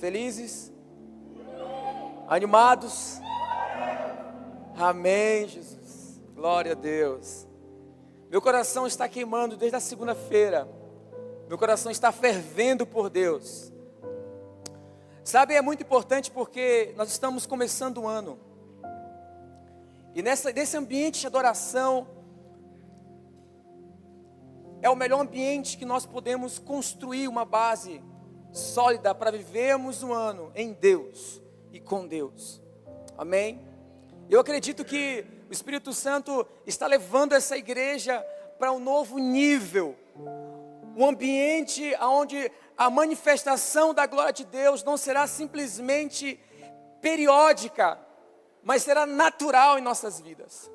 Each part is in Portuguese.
Felizes? Animados? Amém, Jesus. Glória a Deus. Meu coração está queimando desde a segunda-feira. Meu coração está fervendo por Deus. Sabe, é muito importante porque nós estamos começando o ano. E nesse ambiente de adoração, é o melhor ambiente que nós podemos construir uma base sólida para vivermos um ano em Deus e com Deus. Amém? Eu acredito que o Espírito Santo está levando essa igreja para um novo nível. Um ambiente onde a manifestação da glória de Deus não será simplesmente periódica, mas será natural em nossas vidas.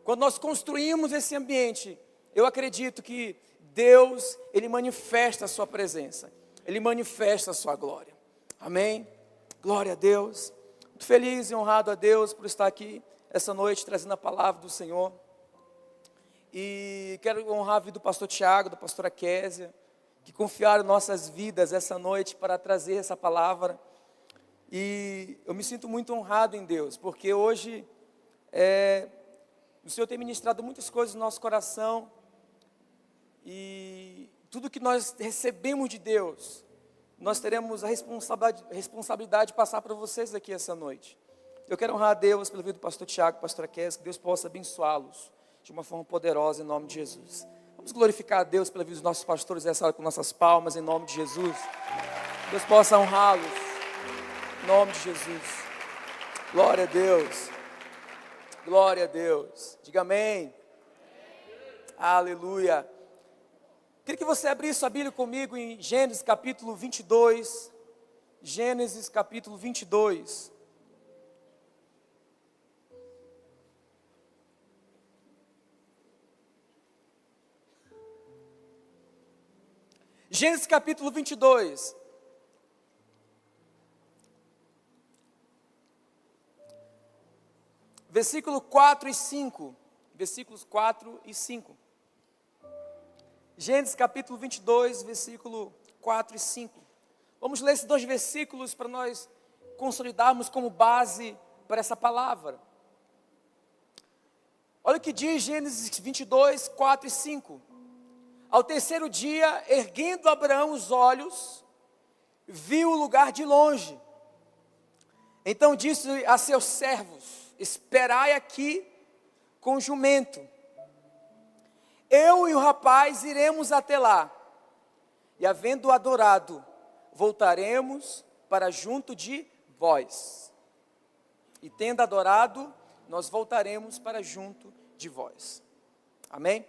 Quando nós construímos esse ambiente, eu acredito que Deus, Ele manifesta a sua presença. Ele manifesta a sua glória. Amém? Glória a Deus. Muito feliz e honrado a Deus por estar aqui essa noite trazendo a palavra do Senhor. E quero honrar a vida do pastor Tiago, da pastora Késia, que confiaram nossas vidas essa noite para trazer essa palavra. E eu me sinto muito honrado em Deus, porque hoje o Senhor tem ministrado muitas coisas no nosso coração. E tudo que nós recebemos de Deus, nós teremos a responsabilidade de passar para vocês aqui essa noite. Eu quero honrar a Deus pela vida do pastor Tiago, pastora Késia, que Deus possa abençoá-los de uma forma poderosa em nome de Jesus. Vamos glorificar a Deus pela vida dos nossos pastores essa hora com nossas palmas em nome de Jesus. Deus possa honrá-los em nome de Jesus. Glória a Deus. Glória a Deus. Diga amém. Aleluia. Queria que você abrisse sua Bíblia comigo em Gênesis capítulo 22. Gênesis capítulo 22. Gênesis capítulo 22. Versículo 4 e 5. Versículos 4 e 5. Gênesis capítulo 22, versículo 4 e 5. Vamos ler esses dois versículos para nós consolidarmos como base para essa palavra. Olha o que diz Gênesis 22, 4 e 5. Ao terceiro dia, erguendo Abraão os olhos, viu o lugar de longe. Então disse a seus servos: esperai aqui com o jumento. Eu e o rapaz iremos até lá, e havendo adorado, voltaremos para junto de vós. E tendo adorado, nós voltaremos para junto de vós. Amém?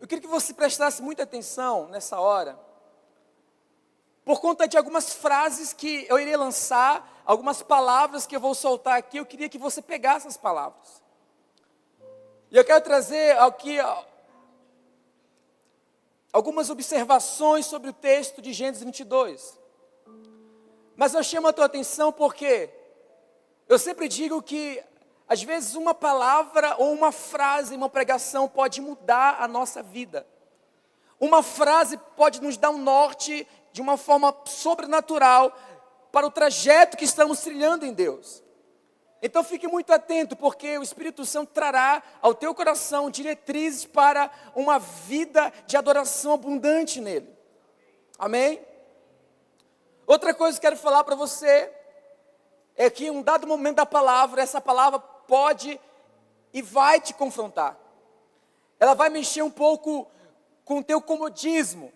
Eu queria que você prestasse muita atenção nessa hora, por conta de algumas frases que eu irei lançar, algumas palavras que eu vou soltar aqui. Eu queria que você pegasse as palavras. E eu quero trazer aqui algumas observações sobre o texto de Gênesis 22. Mas eu chamo a tua atenção porque eu sempre digo que às vezes uma palavra ou uma frase, uma pregação pode mudar a nossa vida. Uma frase pode nos dar um norte de uma forma sobrenatural para o trajeto que estamos trilhando em Deus. Então fique muito atento, porque o Espírito Santo trará ao teu coração diretrizes para uma vida de adoração abundante nele. Amém? Outra coisa que eu quero falar para você é que em um dado momento da palavra, essa palavra pode e vai te confrontar. Ela vai mexer um pouco com o teu comodismo,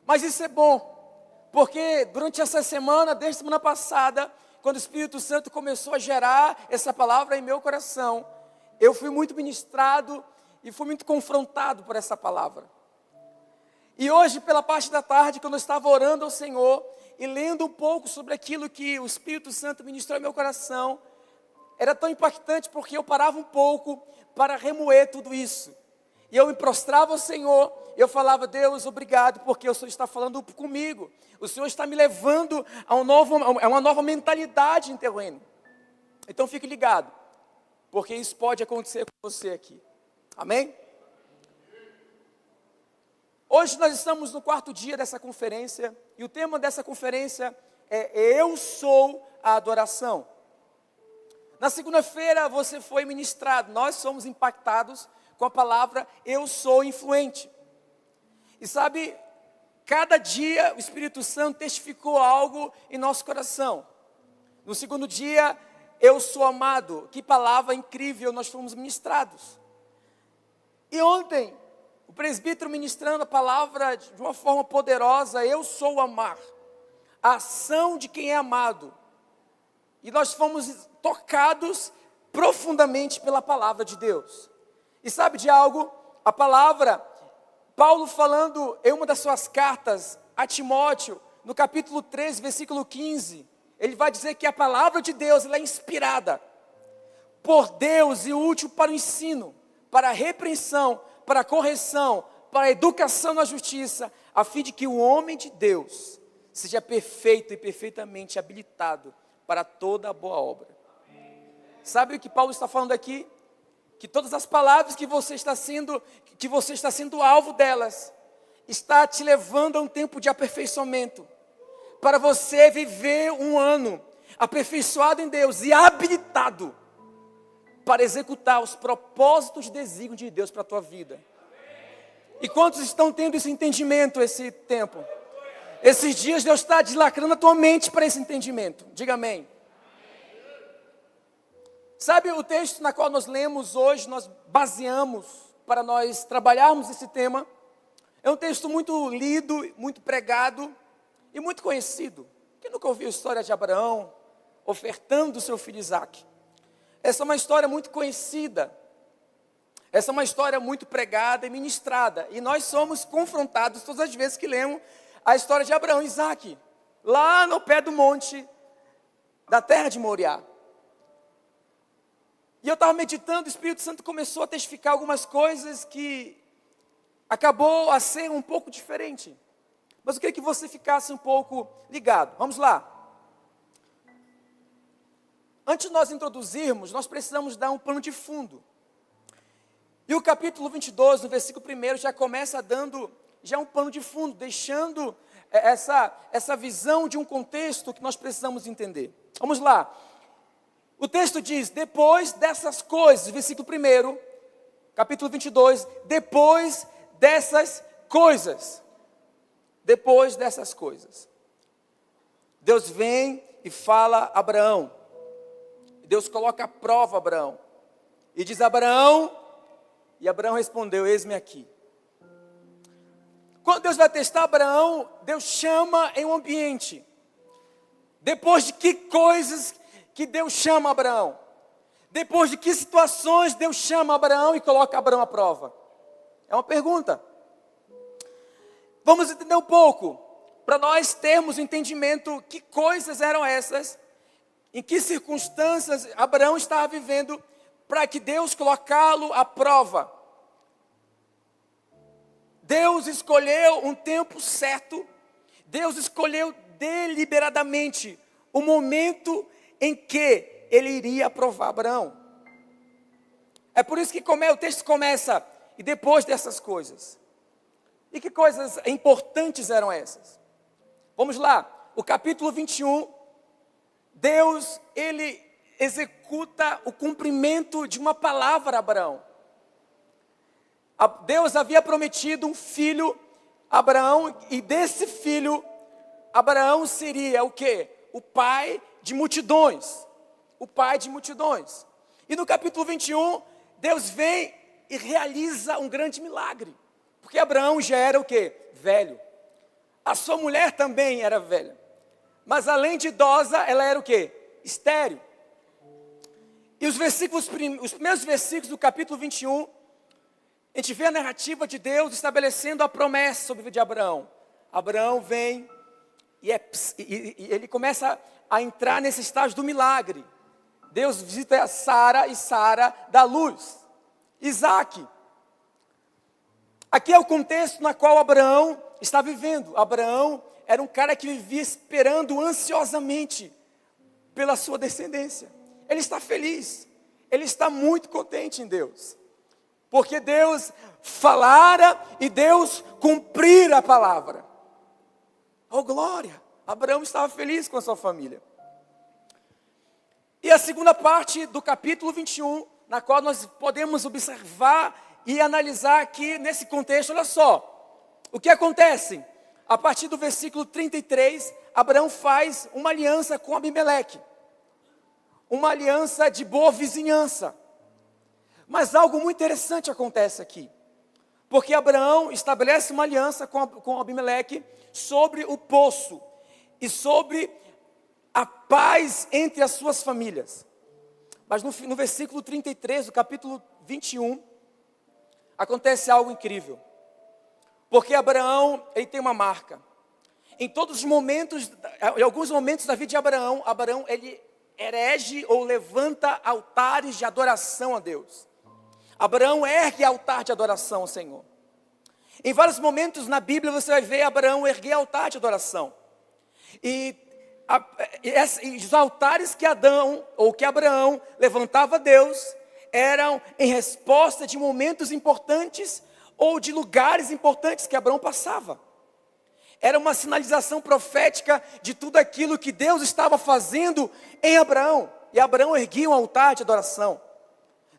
mas isso é bom, porque durante essa semana, desde a semana passada, quando o Espírito Santo começou a gerar essa palavra em meu coração, eu fui muito ministrado e fui muito confrontado por essa palavra. E hoje, pela parte da tarde, quando eu estava orando ao Senhor e lendo um pouco sobre aquilo que o Espírito Santo ministrou em meu coração, era tão impactante porque eu parava um pouco para remoer tudo isso. E eu me prostrava ao Senhor, eu falava: Deus, obrigado, porque o Senhor está falando comigo. O Senhor está me levando a uma nova mentalidade em teu reino. Então fique ligado, porque isso pode acontecer com você aqui. Amém? Hoje nós estamos no 4º dia dessa conferência, e o tema dessa conferência é Eu Sou a Adoração. Na segunda-feira você foi ministrado, nós somos impactados com a palavra Eu Sou Influente. E sabe, cada dia o Espírito Santo testificou algo em nosso coração. No 2º dia, Eu Sou Amado, que palavra incrível nós fomos ministrados. E ontem, o presbítero ministrando a palavra de uma forma poderosa, Eu Sou o Amar, a ação de quem é amado. E nós fomos tocados profundamente pela palavra de Deus. E sabe de algo? A palavra, Paulo falando em uma das suas cartas a Timóteo, no capítulo 3, versículo 15, ele vai dizer que a palavra de Deus ela é inspirada por Deus e útil para o ensino, para a repreensão, para a correção, para a educação na justiça, a fim de que o homem de Deus seja perfeito e perfeitamente habilitado para toda a boa obra. Sabe o que Paulo está falando aqui? Que todas as palavras que você está sendo alvo delas, está te levando a um tempo de aperfeiçoamento, para você viver um ano aperfeiçoado em Deus e habilitado para executar os propósitos e desígnios de Deus para a tua vida. E quantos estão tendo esse entendimento, esse tempo? Esses dias Deus está deslacrando a tua mente para esse entendimento. Diga amém. Sabe o texto na qual nós lemos hoje, nós baseamos para nós trabalharmos esse tema? É um texto muito lido, muito pregado e muito conhecido. Quem nunca ouviu a história de Abraão ofertando o seu filho Isaque? Essa é uma história muito conhecida. Essa é uma história muito pregada e ministrada. E nós somos confrontados todas as vezes que lemos a história de Abraão e Isaque, lá no pé do monte da terra de Moriá. E eu estava meditando, o Espírito Santo começou a testificar algumas coisas que acabou a ser um pouco diferente. Mas eu queria que você ficasse um pouco ligado. Vamos lá. Antes de nós introduzirmos, nós precisamos dar um pano de fundo. E o capítulo 22, no versículo 1, já começa dando já um pano de fundo, deixando essa visão de um contexto que nós precisamos entender. Vamos lá. O texto diz, depois dessas coisas, versículo 1, capítulo 22, depois dessas coisas. Depois dessas coisas. Deus vem e fala a Abraão. Deus coloca à prova Abraão. E diz, Abraão, e Abraão respondeu, eis-me aqui. Quando Deus vai testar Abraão, Deus chama em um ambiente. Depois de que coisas que Deus chama Abraão? Depois de que situações Deus chama Abraão e coloca Abraão à prova? É uma pergunta. Vamos entender um pouco, para nós termos entendimento que coisas eram essas, em que circunstâncias Abraão estava vivendo, para que Deus colocá-lo à prova. Deus escolheu um tempo certo, Deus escolheu deliberadamente o momento em que Ele iria provar Abraão. É por isso que o texto começa, e depois dessas coisas. E que coisas importantes eram essas? Vamos lá, o capítulo 21, Deus, Ele executa o cumprimento de uma palavra a Abraão. Deus havia prometido um filho a Abraão, e desse filho, Abraão seria o quê? O pai de multidões. O pai de multidões. E no capítulo 21, Deus vem e realiza um grande milagre. Porque Abraão já era o quê? Velho. A sua mulher também era velha. Mas além de idosa, ela era o quê? Estéril. E os primeiros versículos do capítulo 21, a gente vê a narrativa de Deus estabelecendo a promessa sobre a vida de Abraão. Abraão vem e ele começa a entrar nesse estágio do milagre. Deus visita Sara e Sara dá luz. Isaque. Aqui é o contexto na qual Abraão está vivendo. Abraão era um cara que vivia esperando ansiosamente pela sua descendência. Ele está feliz. Ele está muito contente em Deus. Porque Deus falara e Deus cumprir a palavra. Oh, glória! Abraão estava feliz com a sua família. E a segunda parte do capítulo 21, na qual nós podemos observar e analisar aqui nesse contexto, olha só. O que acontece? A partir do versículo 33, Abraão faz uma aliança com Abimeleque. Uma aliança de boa vizinhança. Mas algo muito interessante acontece aqui. Porque Abraão estabelece uma aliança com Abimeleque sobre o poço e sobre a paz entre as suas famílias. Mas no versículo 33 do capítulo 21, acontece algo incrível. Porque Abraão, ele tem uma marca. Em todos os momentos, em alguns momentos da vida de Abraão, ele erege ou levanta altares de adoração a Deus. Abraão ergue altar de adoração ao Senhor. Em vários momentos na Bíblia você vai ver Abraão erguer altar de adoração. E os altares que Abraão levantava a Deus eram em resposta de momentos importantes ou de lugares importantes que Abraão passava. Era uma sinalização profética de tudo aquilo que Deus estava fazendo em Abraão. E Abraão erguia um altar de adoração.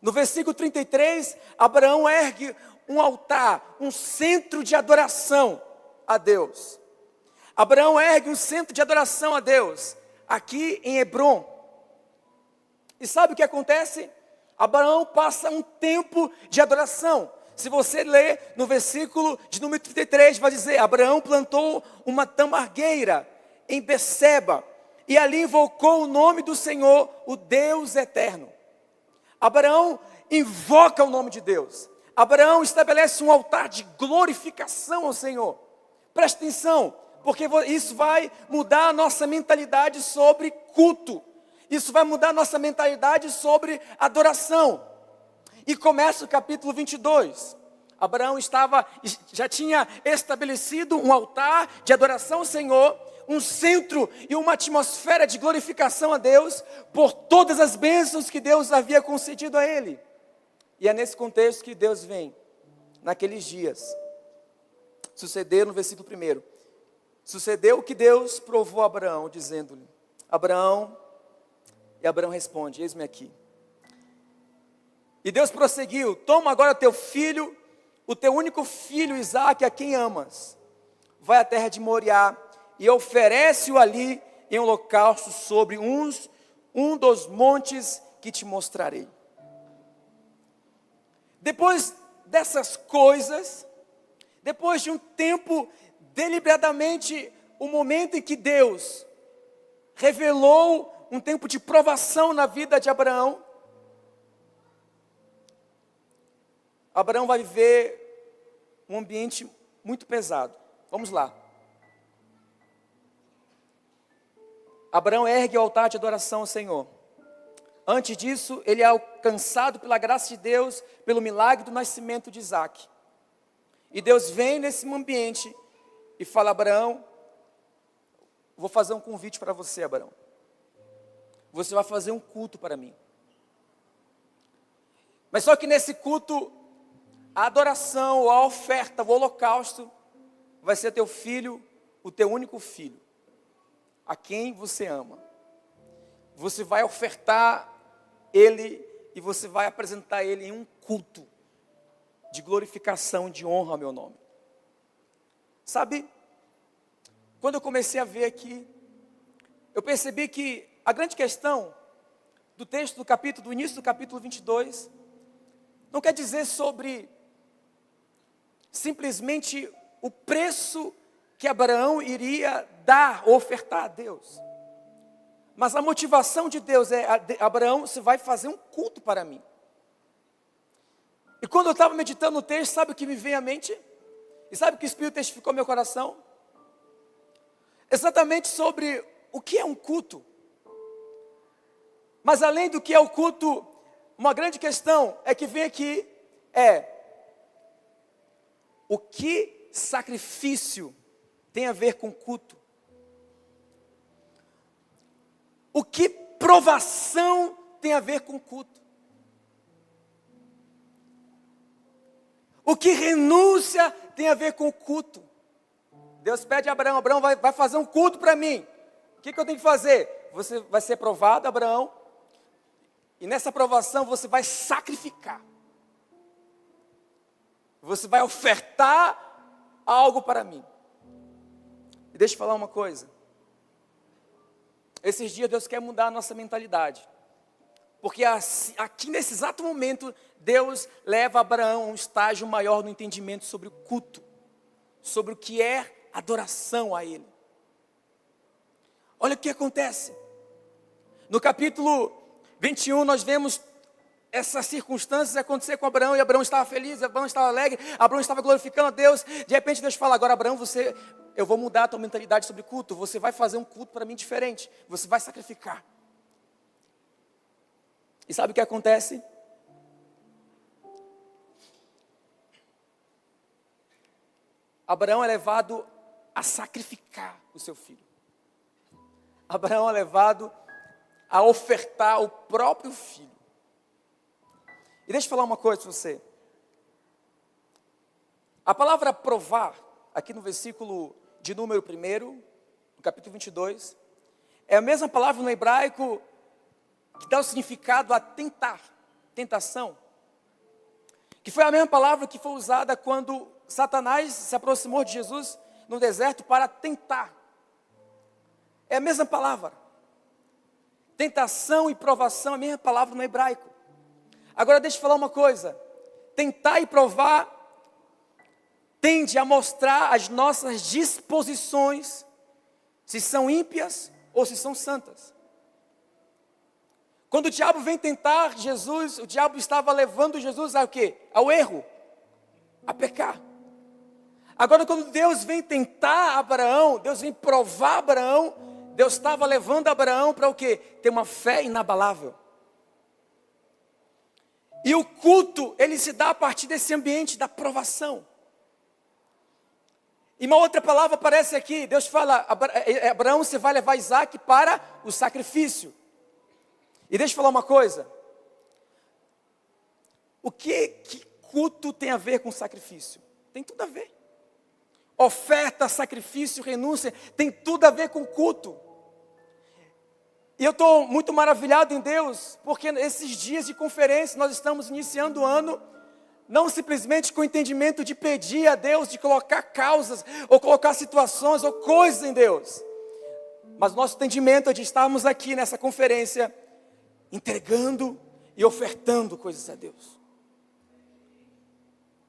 No versículo 33, Abraão ergue um altar, um centro de adoração a Deus. Abraão ergue um centro de adoração a Deus, aqui em Hebrom. E sabe o que acontece? Abraão passa um tempo de adoração. Se você ler no versículo de número 33, vai dizer: Abraão plantou uma tamargueira em Beceba, e ali invocou o nome do Senhor, o Deus eterno. Abraão invoca o nome de Deus. Abraão estabelece um altar de glorificação ao Senhor. Preste atenção, porque isso vai mudar a nossa mentalidade sobre culto. Isso vai mudar a nossa mentalidade sobre adoração. E começa o capítulo 22. Abraão já tinha estabelecido um altar de adoração ao Senhor, um centro e uma atmosfera de glorificação a Deus, por todas as bênçãos que Deus havia concedido a ele. E é nesse contexto que Deus vem, naqueles dias. Sucedeu no versículo 1. Sucedeu que Deus provou a Abraão, dizendo-lhe: Abraão, e Abraão responde: eis-me aqui. E Deus prosseguiu: toma agora teu filho, o teu único filho Isaque, a quem amas. Vai à terra de Moriá e oferece-o ali em holocausto sobre um dos montes que te mostrarei. Depois dessas coisas, depois de um tempo, deliberadamente, o momento em que Deus revelou um tempo de provação na vida de Abraão, Abraão vai viver um ambiente muito pesado. Vamos lá. Abraão ergue o altar de adoração ao Senhor. Antes disso, ele é alcançado pela graça de Deus, pelo milagre do nascimento de Isaque. E Deus vem nesse ambiente e fala: Abraão, vou fazer um convite para você, Abraão. Você vai fazer um culto para mim. Mas só que nesse culto, a adoração, a oferta, o holocausto, vai ser teu filho, o teu único filho, a quem você ama. Você vai ofertar ele e você vai apresentar ele em um culto de glorificação, de honra ao meu nome. Sabe, quando eu comecei a ver aqui, eu percebi que a grande questão do texto do início do capítulo 22, não quer dizer sobre simplesmente o preço que Abraão iria dar, ofertar a Deus. Mas a motivação de Deus é: Abraão, você vai fazer um culto para mim. E quando eu estava meditando no texto, sabe o que me veio à mente? E sabe o que o Espírito testificou no meu coração? Exatamente sobre o que é um culto. Mas além do que é o culto, uma grande questão é que vem aqui, o que sacrifício tem a ver com culto? O que provação tem a ver com culto? O que renúncia tem a ver com o culto. Deus pede a Abraão, Abraão vai fazer um culto para mim. O que eu tenho que fazer? Você vai ser provado, Abraão, e nessa provação você vai sacrificar. Você vai ofertar algo para mim. E deixa eu falar uma coisa. Esses dias Deus quer mudar a nossa mentalidade. Porque aqui nesse exato momento, Deus leva Abraão a um estágio maior no entendimento sobre o culto. Sobre o que é adoração a Ele. Olha o que acontece. No capítulo 21, nós vemos essas circunstâncias acontecer com Abraão. E Abraão estava feliz, Abraão estava alegre, Abraão estava glorificando a Deus. De repente Deus fala, agora Abraão, eu vou mudar a tua mentalidade sobre culto. Você vai fazer um culto para mim diferente. Você vai sacrificar. E sabe o que acontece? Abraão é levado a sacrificar o seu filho. Abraão é levado a ofertar o próprio filho. E deixa eu falar uma coisa para você. A palavra provar, aqui no versículo de número 1, no capítulo 22, é a mesma palavra no hebraico que dá o significado a tentar, tentação. Que foi a mesma palavra que foi usada quando Satanás se aproximou de Jesus no deserto para tentar. É a mesma palavra. Tentação e provação é a mesma palavra no hebraico. Agora deixa eu falar uma coisa. Tentar e provar tende a mostrar as nossas disposições, se são ímpias ou se são santas. Quando o diabo vem tentar Jesus, o diabo estava levando Jesus ao quê? Ao erro, a pecar. Agora quando Deus vem tentar Abraão, Deus vem provar Abraão, Deus estava levando Abraão para o quê? Ter uma fé inabalável. E o culto, ele se dá a partir desse ambiente da provação. E uma outra palavra aparece aqui, Deus fala, Abraão, você vai levar Isaac para o sacrifício. E deixa eu falar uma coisa. O que culto tem a ver com sacrifício? Tem tudo a ver. Oferta, sacrifício, renúncia, tem tudo a ver com culto. E eu estou muito maravilhado em Deus, porque esses dias de conferência nós estamos iniciando o ano, não simplesmente com o entendimento de pedir a Deus, de colocar causas, ou colocar situações, ou coisas em Deus. Mas nosso entendimento é de estarmos aqui nessa conferência, entregando e ofertando coisas a Deus.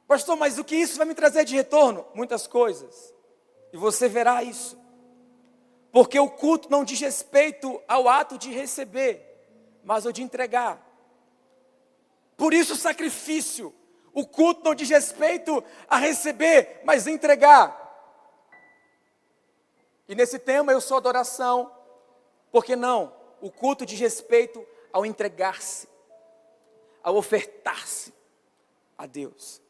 Pastor, mas o que isso vai me trazer de retorno? Muitas coisas. E você verá isso. Porque o culto não diz respeito ao ato de receber, mas ao de entregar. Por isso o sacrifício. O culto não diz respeito a receber, mas a entregar. E nesse tema eu sou adoração. Por que não? O culto diz respeito ao entregar-se, ao ofertar-se a Deus.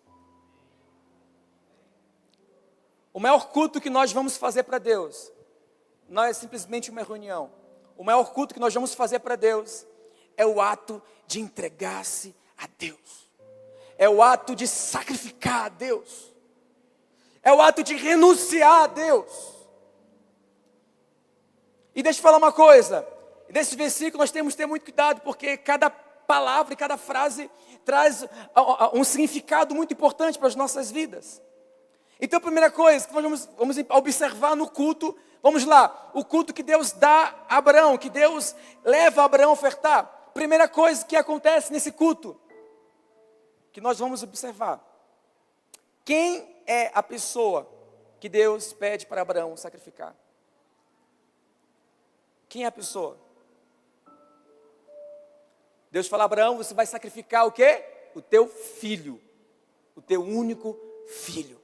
O maior culto que nós vamos fazer para Deus não é simplesmente uma reunião. O maior culto que nós vamos fazer para Deus é o ato de entregar-se a Deus. É o ato de sacrificar a Deus. É o ato de renunciar a Deus. E deixa eu falar uma coisa. Nesse versículo nós temos que ter muito cuidado, porque cada palavra e cada frase traz um significado muito importante para as nossas vidas. Então a primeira coisa que nós vamos observar no culto, vamos lá, o culto que Deus dá a Abraão, que Deus leva Abraão a ofertar. Primeira coisa que acontece nesse culto, que nós vamos observar. Quem é a pessoa que Deus pede para Abraão sacrificar? Quem é a pessoa? Deus fala, Abraão, você vai sacrificar o quê? O teu filho, o teu único filho.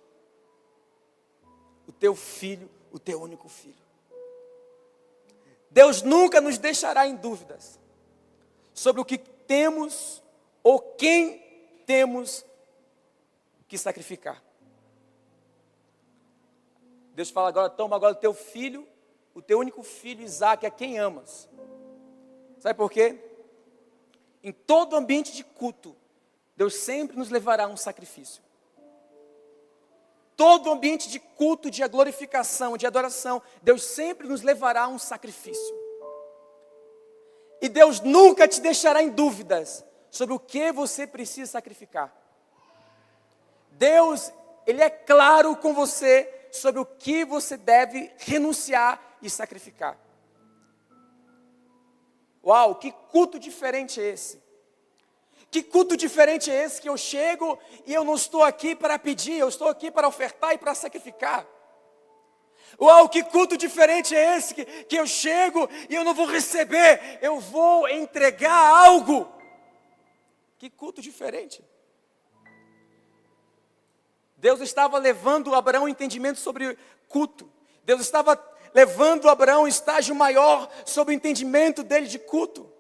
O teu filho, o teu único filho. Deus nunca nos deixará em dúvidas sobre o que temos ou quem temos que sacrificar. Deus fala agora, toma agora o teu filho, o teu único filho, Isaac, a quem amas. Sabe por quê? Em todo ambiente de culto, Deus sempre nos levará a um sacrifício. todo ambiente de culto, de glorificação, de adoração, Deus sempre nos levará a um sacrifício. E Deus nunca te deixará em dúvidas sobre o que você precisa sacrificar. Deus, Ele é claro com você sobre o que você deve renunciar e sacrificar. Uau, que culto diferente é esse? Que culto diferente é esse que eu chego e eu não estou aqui para pedir, eu estou aqui para ofertar e para sacrificar. Uau, que culto diferente é esse que eu chego e eu não vou receber, eu vou entregar algo. Que culto diferente. Deus estava levando Abraão um entendimento sobre culto. Deus estava levando Abraão um estágio maior sobre o entendimento dele de culto.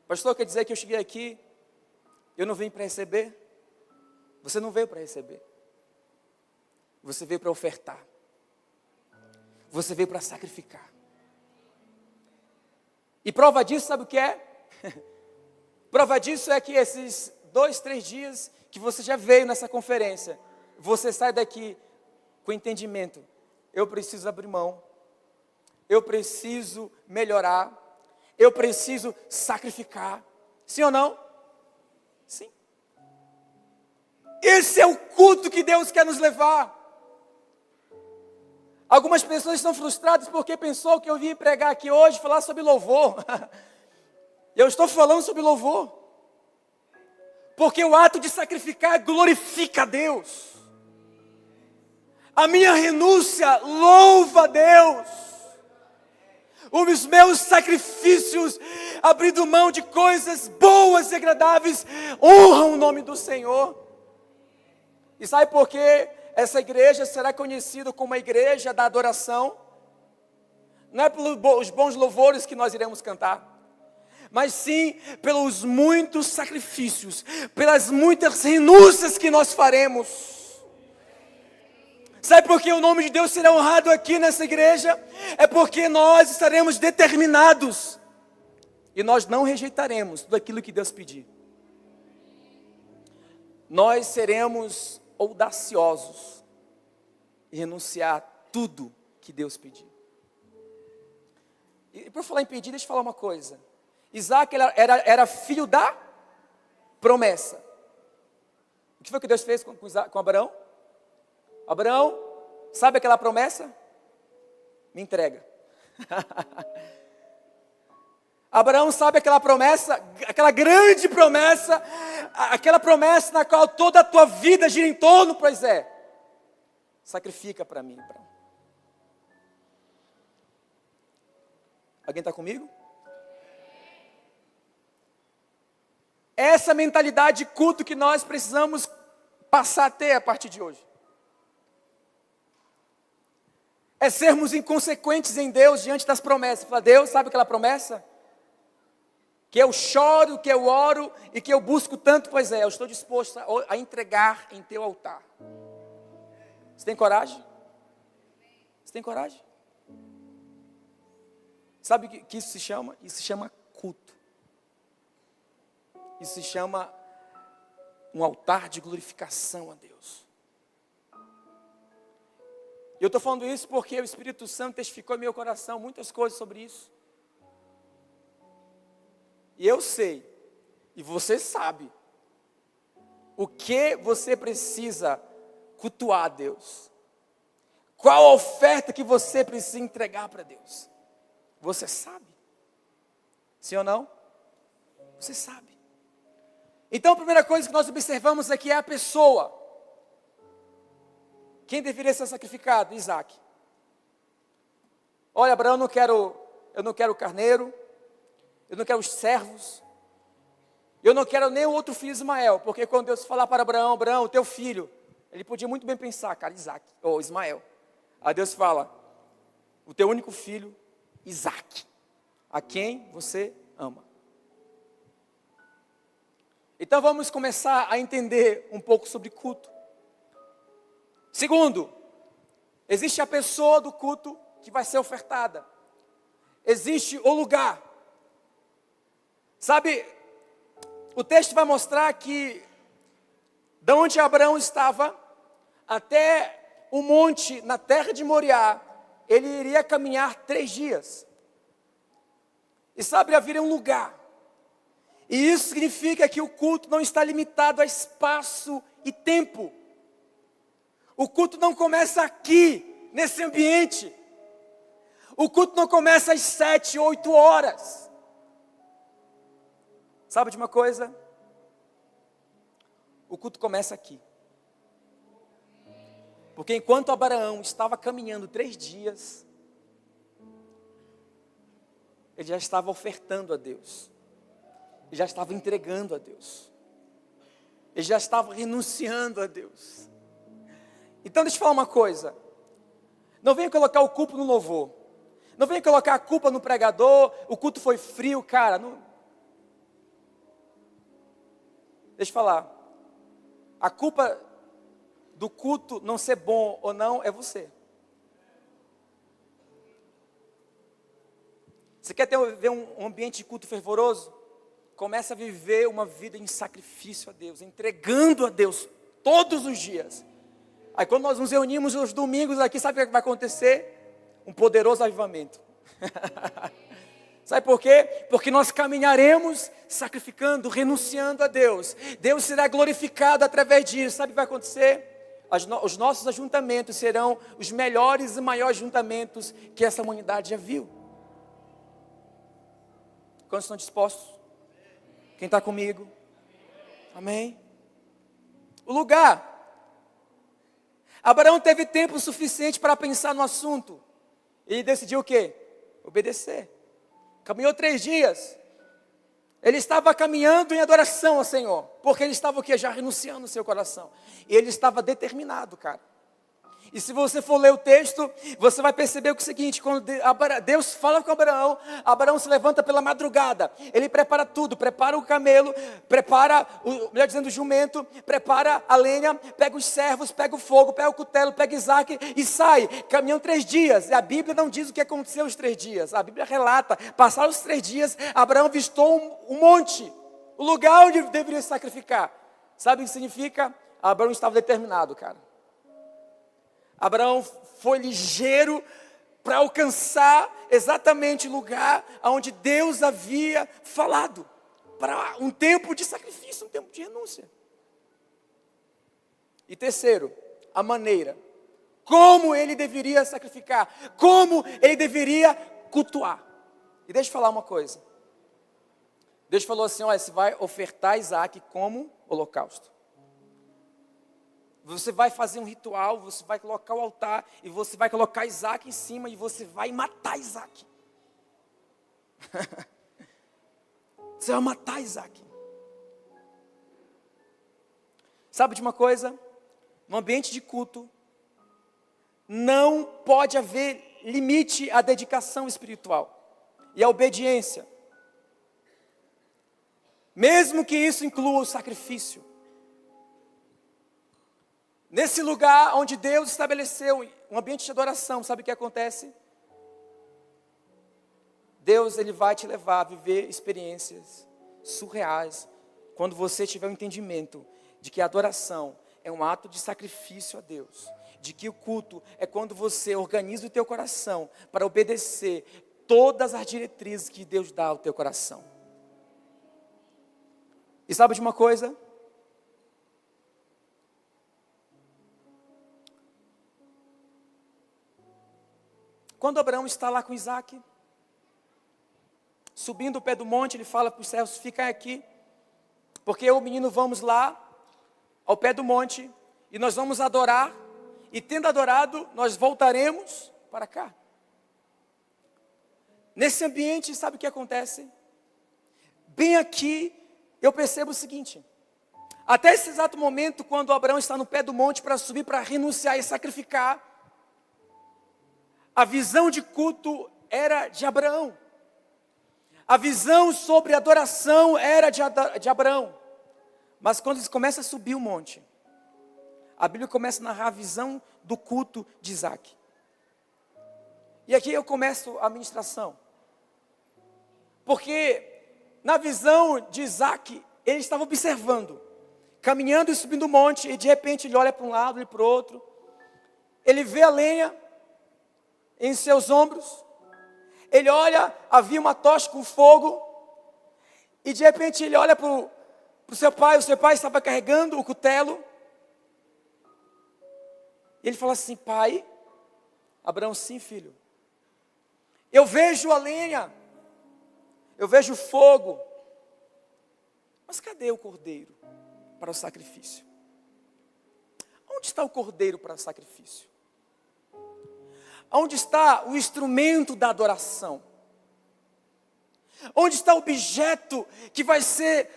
Pastor, quer dizer que eu cheguei aqui, eu não vim para receber? Você não veio para receber. Você veio para ofertar. Você veio para sacrificar. E prova disso, sabe o que é? Prova disso é que esses 2, 3 dias que você já veio nessa conferência, você sai daqui com entendimento. Eu preciso abrir mão. Eu preciso melhorar. Eu preciso sacrificar. Sim ou não? Sim. Esse é o culto que Deus quer nos levar. Algumas pessoas estão frustradas porque pensou que eu vim pregar aqui hoje, falar sobre louvor. Eu estou falando sobre louvor. Porque o ato de sacrificar glorifica a Deus. A minha renúncia louva a Deus. Os meus sacrifícios, abrindo mão de coisas boas e agradáveis, honram o nome do Senhor. E sabe por que essa igreja será conhecida como a igreja da adoração? Não é pelos bons louvores que nós iremos cantar, mas sim pelos muitos sacrifícios, pelas muitas renúncias que nós faremos. Sabe por que o nome de Deus será honrado aqui nessa igreja? É porque nós estaremos determinados e nós não rejeitaremos tudo aquilo que Deus pedir. Nós seremos audaciosos e renunciar tudo que Deus pedir. E por falar em pedir, deixa eu falar uma coisa. Isaac era filho da promessa. O que foi que Deus fez com Abraão? Abraão, sabe aquela promessa? Me entrega. Abraão sabe aquela promessa, aquela grande promessa, aquela promessa na qual toda a tua vida gira em torno, pois é. Sacrifica para mim, Abraão. Alguém está comigo? Essa mentalidade de culto que nós precisamos passar a ter a partir de hoje. É sermos inconsequentes em Deus diante das promessas. Fala, Deus, sabe aquela promessa? Que eu choro, que eu oro e que eu busco tanto, pois é, eu estou disposto a entregar em teu altar. Você tem coragem? Você tem coragem? Sabe o que isso se chama? Isso se chama culto. Isso se chama um altar de glorificação a Deus. Eu estou falando isso porque o Espírito Santo testificou em meu coração muitas coisas sobre isso. E eu sei, e você sabe, o que você precisa cultuar a Deus. Qual a oferta que você precisa entregar para Deus. Você sabe. Sim ou não? Você sabe. Então a primeira coisa que nós observamos aqui é a pessoa. Quem deveria ser sacrificado? Isaac. Olha, Abraão, eu não quero carneiro, eu não quero os servos, eu não quero nem o outro filho Ismael, porque quando Deus falar para Abraão, Abraão, teu filho, ele podia muito bem pensar, cara, Isaac, ou Ismael. Aí Deus fala, o teu único filho, Isaac, a quem você ama. Então vamos começar a entender um pouco sobre culto. Segundo, existe a pessoa do culto que vai ser ofertada. Existe o lugar. Sabe, o texto vai mostrar que Da onde Abraão estava até o monte na terra de Moriá, ele iria caminhar 3 dias. E sabe, havia um lugar. E isso significa que o culto não está limitado a espaço e tempo. O culto não começa aqui, nesse ambiente. O culto não começa às 7, 8 horas. Sabe de uma coisa? O culto começa aqui. Porque enquanto Abraão estava caminhando 3 dias, ele já estava ofertando a Deus. Ele já estava entregando a Deus. Ele já estava renunciando a Deus. Então deixa eu falar uma coisa. Não venha colocar o culto no louvor. Não venha colocar a culpa no pregador. O culto foi frio, cara. Não... Deixa eu falar. A culpa do culto não ser bom ou não é você. Você quer ver um ambiente de culto fervoroso? Comece a viver uma vida em sacrifício a Deus, entregando a Deus todos os dias. Aí quando nós nos reunimos os domingos aqui, sabe o que vai acontecer? Um poderoso avivamento. Sabe por quê? Porque nós caminharemos sacrificando, renunciando a Deus. Deus será glorificado através disso. Sabe o que vai acontecer? Os nossos ajuntamentos serão os melhores e maiores ajuntamentos que essa humanidade já viu. Quantos estão dispostos? Quem está comigo? Amém? O lugar. Abraão teve tempo suficiente para pensar no assunto. Ele decidiu o quê? Obedecer. Caminhou 3 dias. Ele estava caminhando em adoração ao Senhor. Porque ele estava o quê? Já renunciando no seu coração. E ele estava determinado, cara. E se você for ler o texto, você vai perceber o seguinte, quando Deus fala com Abraão, Abraão se levanta pela madrugada, ele prepara tudo, prepara o camelo, prepara, melhor dizendo, o jumento, prepara a lenha, pega os servos, pega o fogo, pega o cutelo, pega Isaac e sai, caminham 3 dias, e a Bíblia não diz o que aconteceu os 3 dias, a Bíblia relata, passaram os 3 dias, Abraão avistou um monte, o lugar onde deveria se sacrificar. Sabe o que significa? Abraão estava determinado, cara. Abraão foi ligeiro para alcançar exatamente o lugar onde Deus havia falado. Para um tempo de sacrifício, um tempo de renúncia. E terceiro, a maneira. Como ele deveria sacrificar. Como ele deveria cultuar. E deixa eu falar uma coisa. Deus falou assim, olha, você vai ofertar Isaac como holocausto. Você vai fazer um ritual, você vai colocar o altar, e você vai colocar Isaac em cima, e você vai matar Isaac. Você vai matar Isaac. Sabe de uma coisa? No ambiente de culto, não pode haver limite à dedicação espiritual e à obediência. Mesmo que isso inclua o sacrifício. Nesse lugar onde Deus estabeleceu um ambiente de adoração, sabe o que acontece? Deus, Ele vai te levar a viver experiências surreais, quando você tiver o entendimento de que a adoração é um ato de sacrifício a Deus, de que o culto é quando você organiza o teu coração para obedecer todas as diretrizes que Deus dá ao teu coração. E sabe de uma coisa? Quando Abraão está lá com Isaac, subindo o pé do monte, ele fala para os servos, fiquem aqui, porque eu e o menino vamos lá, ao pé do monte, e nós vamos adorar, e tendo adorado, nós voltaremos para cá. Nesse ambiente, sabe o que acontece? Bem aqui, eu percebo o seguinte, até esse exato momento, quando Abraão está no pé do monte para subir, para renunciar e sacrificar, a visão de culto era de Abraão. A visão sobre adoração era de Abraão. Mas quando eles começam a subir o monte, a Bíblia começa a narrar a visão do culto de Isaac. E aqui eu começo a ministração. Porque na visão de Isaac, ele estava observando caminhando e subindo o monte, e de repente ele olha para um lado e para o outro. Ele vê a lenha em seus ombros. Ele olha, havia uma tocha com fogo. E de repente ele olha para o seu pai estava carregando o cutelo. E ele fala assim: pai, Abraão, sim, filho. Eu vejo a lenha, eu vejo o fogo, mas cadê o cordeiro para o sacrifício? Onde está o cordeiro para o sacrifício? Onde está o instrumento da adoração? Onde está o objeto que vai ser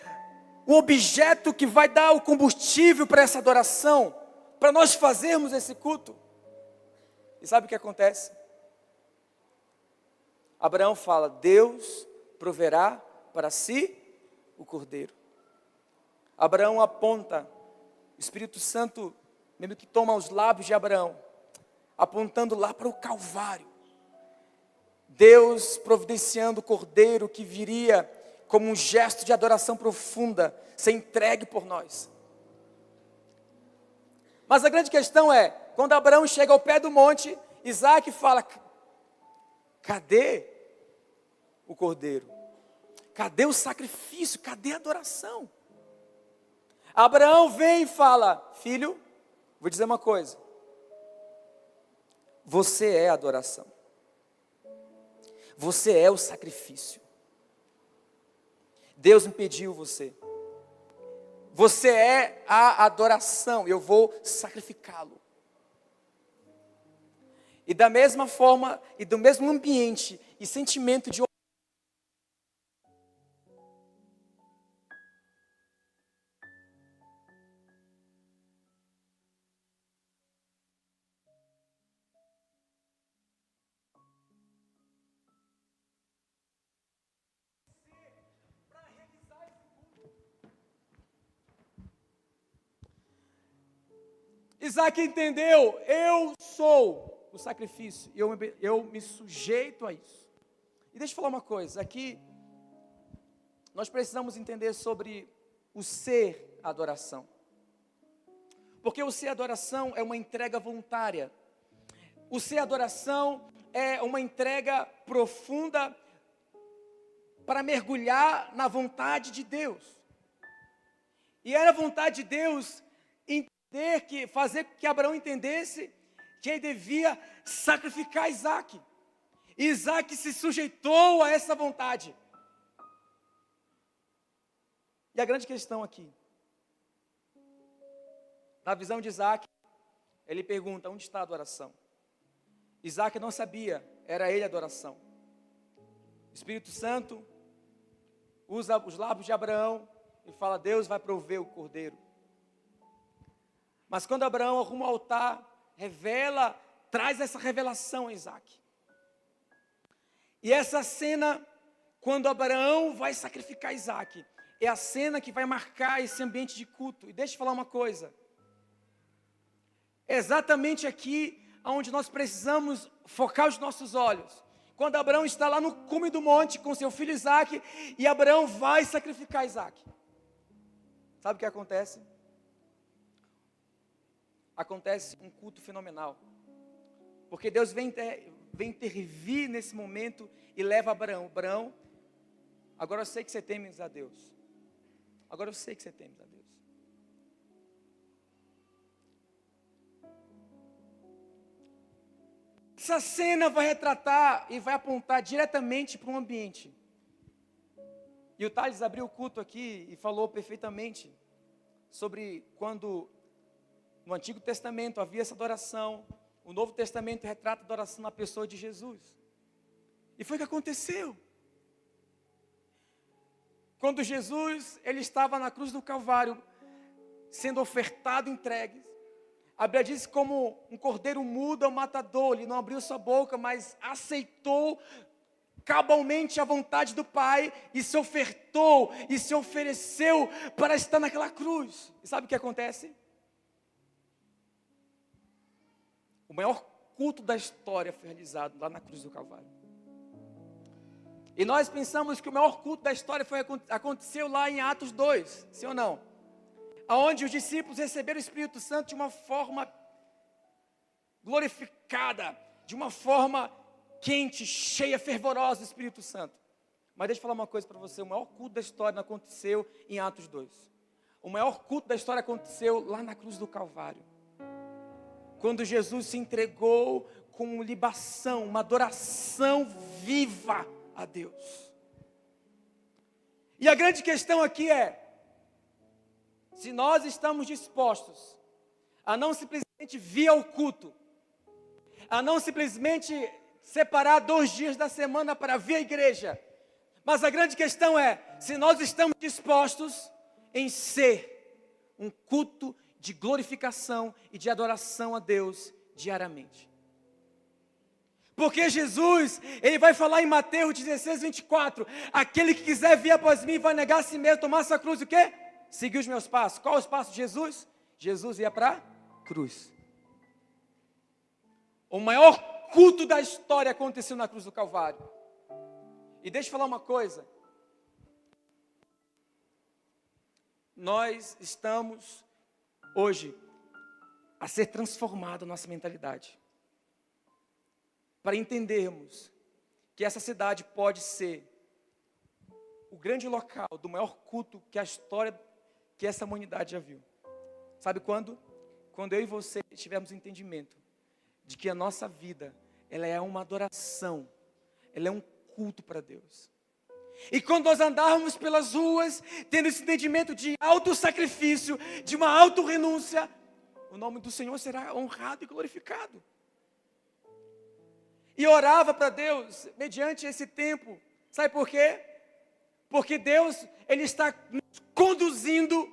o objeto que vai dar o combustível para essa adoração, para nós fazermos esse culto? E sabe o que acontece? Abraão fala: Deus proverá para si o cordeiro. Abraão aponta, o Espírito Santo mesmo que toma os lábios de Abraão, apontando lá para o Calvário. Deus providenciando o cordeiro que viria como um gesto de adoração profunda, ser entregue por nós. Mas a grande questão é, quando Abraão chega ao pé do monte, Isaac fala: cadê o cordeiro? Cadê o sacrifício? Cadê a adoração? Abraão vem e fala: filho, vou dizer uma coisa, você é a adoração, você é o sacrifício. Deus impediu você, você é a adoração, eu vou sacrificá-lo. E da mesma forma, e do mesmo ambiente e sentimento de Isaac entendeu, eu sou o sacrifício, e eu me sujeito a isso. E deixa eu falar uma coisa, aqui nós precisamos entender sobre o ser adoração. Porque o ser adoração é uma entrega voluntária. O ser adoração é uma entrega profunda para mergulhar na vontade de Deus. E era a vontade de Deus fazer que Abraão entendesse que ele devia sacrificar Isaac. E Isaac se sujeitou a essa vontade. E a grande questão aqui, na visão de Isaac, ele pergunta: onde está a adoração? Isaac não sabia, era ele a adoração. O Espírito Santo usa os lábios de Abraão e fala: Deus vai prover o cordeiro. Mas quando Abraão arruma o altar, traz essa revelação a Isaac. E essa cena, quando Abraão vai sacrificar Isaac, é a cena que vai marcar esse ambiente de culto. E deixa eu falar uma coisa. É exatamente aqui onde nós precisamos focar os nossos olhos. Quando Abraão está lá no cume do monte com seu filho Isaac, e Abraão vai sacrificar Isaac. Sabe o que acontece? Acontece um culto fenomenal. Porque Deus vem intervir nesse momento e leva Abraão. Abraão, agora eu sei que você temes a Deus. Agora eu sei que você temes a Deus. Essa cena vai retratar e vai apontar diretamente para um ambiente. E o Thales abriu o culto aqui e falou perfeitamente sobre quando no Antigo Testamento havia essa adoração, o Novo Testamento retrata a adoração na pessoa de Jesus. E foi o que aconteceu. Quando Jesus, ele estava na cruz do Calvário, sendo ofertado, entregue, a Bíblia diz como um cordeiro mudo ao matador, ele não abriu sua boca, mas aceitou cabalmente a vontade do Pai, e se ofertou, e se ofereceu para estar naquela cruz. E sabe o que acontece? O maior culto da história foi realizado lá na cruz do Calvário. E nós pensamos que o maior culto da história aconteceu lá em Atos 2, sim ou não? onde os discípulos receberam o Espírito Santo de uma forma glorificada, de uma forma quente, cheia, fervorosa do Espírito Santo. Mas deixa eu falar uma coisa para você, o maior culto da história não aconteceu em Atos 2. O maior culto da história aconteceu lá na cruz do Calvário. Quando Jesus se entregou com libação, uma adoração viva a Deus. E a grande questão aqui é, se nós estamos dispostos a não simplesmente vir ao culto, a não simplesmente separar 2 dias da semana para vir à igreja, mas a grande questão é, se nós estamos dispostos em ser um culto de glorificação e de adoração a Deus diariamente. Porque Jesus, Ele vai falar em Mateus 16, 24, aquele que quiser vir após mim vai negar a si mesmo, tomar essa cruz, o quê? Seguir os meus passos. Qual os passos de Jesus? Jesus ia para a cruz. O maior culto da história aconteceu na cruz do Calvário. E deixa eu falar uma coisa. Nós estamos hoje a ser transformada a nossa mentalidade. Para entendermos que essa cidade pode ser o grande local do maior culto que a história, que essa humanidade já viu. Sabe quando? Quando eu e você tivermos entendimento de que a nossa vida, ela é uma adoração, ela é um culto para Deus. E quando nós andarmos pelas ruas, tendo esse entendimento de auto-sacrifício, de uma auto-renúncia, o nome do Senhor será honrado e glorificado. E orava para Deus, mediante esse tempo, sabe por quê? Porque Deus, Ele está nos conduzindo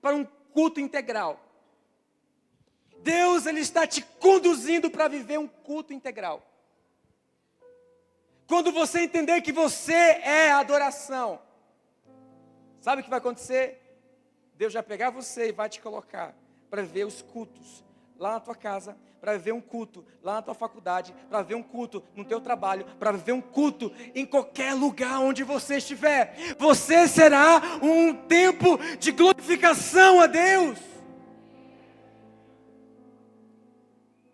para um culto integral. Deus, Ele está te conduzindo para viver um culto integral. Quando você entender que você é a adoração, sabe o que vai acontecer? Deus vai pegar você e vai te colocar para ver os cultos lá na tua casa, para ver um culto lá na tua faculdade, para ver um culto no teu trabalho, para ver um culto em qualquer lugar onde você estiver. Você será um tempo de glorificação a Deus.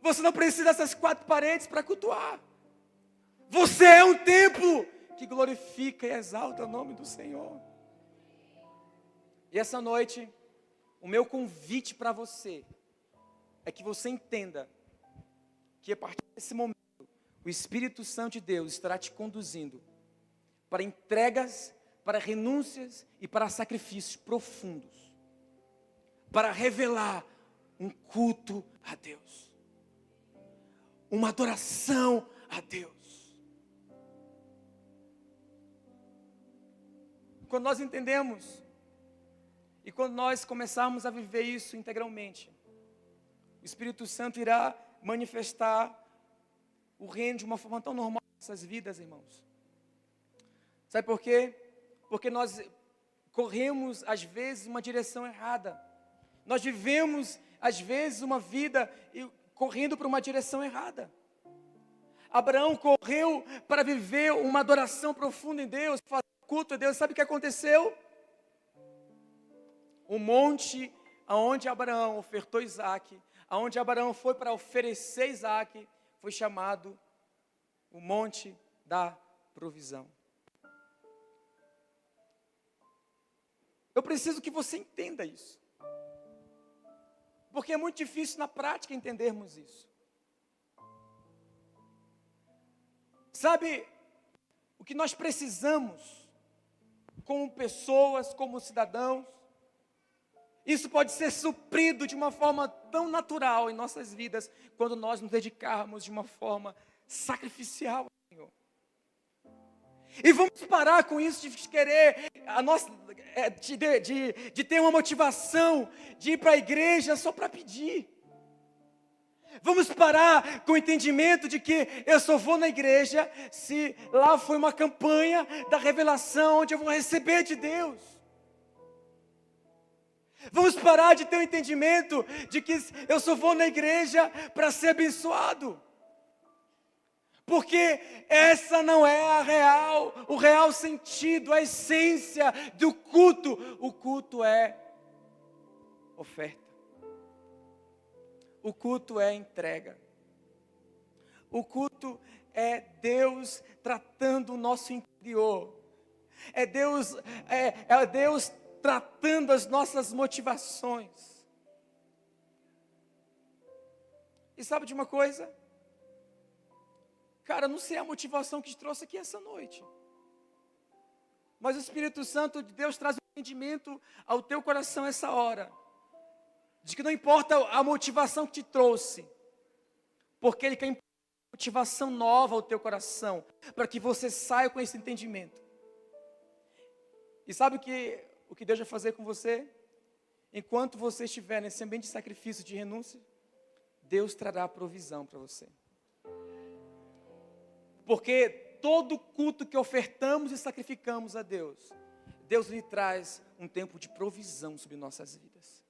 Você não precisa dessas 4 paredes para cultuar. Você é um templo que glorifica e exalta o nome do Senhor. E essa noite, o meu convite para você é que você entenda que a partir desse momento, o Espírito Santo de Deus estará te conduzindo para entregas, para renúncias e para sacrifícios profundos, para revelar um culto a Deus, uma adoração a Deus. Quando nós entendemos e quando nós começarmos a viver isso integralmente, o Espírito Santo irá manifestar o reino de uma forma tão normal em nossas vidas, irmãos. Sabe por quê? Porque nós corremos, às vezes, uma direção errada. Nós vivemos, às vezes, uma vida correndo para uma direção errada. Abraão correu para viver uma adoração profunda em Deus, fazer culto a Deus. Sabe o que aconteceu? O monte aonde Abraão ofertou Isaac, aonde Abraão foi para oferecer Isaac, foi chamado o monte da provisão. Eu preciso que você entenda isso, porque é muito difícil na prática entendermos isso. Sabe, o que nós precisamos, como pessoas, como cidadãos, isso pode ser suprido de uma forma tão natural em nossas vidas, quando nós nos dedicarmos de uma forma sacrificial ao Senhor. E vamos parar com isso de querer, de ter uma motivação, de ir para a igreja só para pedir. Vamos parar com o entendimento de que eu só vou na igreja se lá foi uma campanha da revelação onde eu vou receber de Deus. Vamos parar de ter o entendimento de que eu só vou na igreja para ser abençoado. Porque essa não é o real sentido, a essência do culto. O culto é oferta. O culto é entrega. O culto é Deus tratando o nosso interior. É Deus tratando as nossas motivações. E sabe de uma coisa? Cara, não sei a motivação que te trouxe aqui essa noite. Mas o Espírito Santo de Deus traz um entendimento ao teu coração essa hora. De que não importa a motivação que te trouxe. Porque Ele quer uma motivação nova ao teu coração. Para que você saia com esse entendimento. E sabe o que Deus vai fazer com você? Enquanto você estiver nesse ambiente de sacrifício, de renúncia, Deus trará provisão para você. Porque todo culto que ofertamos e sacrificamos a Deus, Deus lhe traz um tempo de provisão sobre nossas vidas.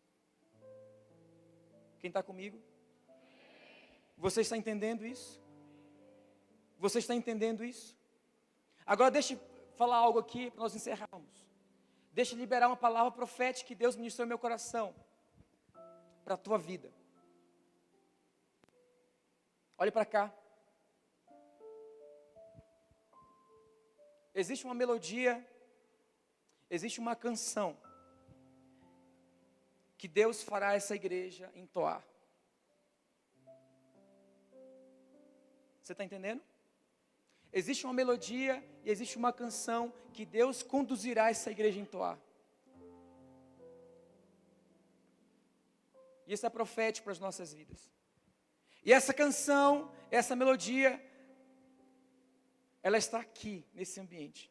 Quem está comigo? Você está entendendo isso? Você está entendendo isso? Agora deixa eu falar algo aqui para nós encerrarmos. Deixa eu liberar uma palavra profética que Deus ministrou no meu coração para a tua vida. Olhe para cá. Existe uma melodia, existe uma canção que Deus fará essa igreja entoar. Você está entendendo? Existe uma melodia e existe uma canção que Deus conduzirá essa igreja a entoar. E isso é profético para as nossas vidas. E essa canção, essa melodia, ela está aqui, nesse ambiente.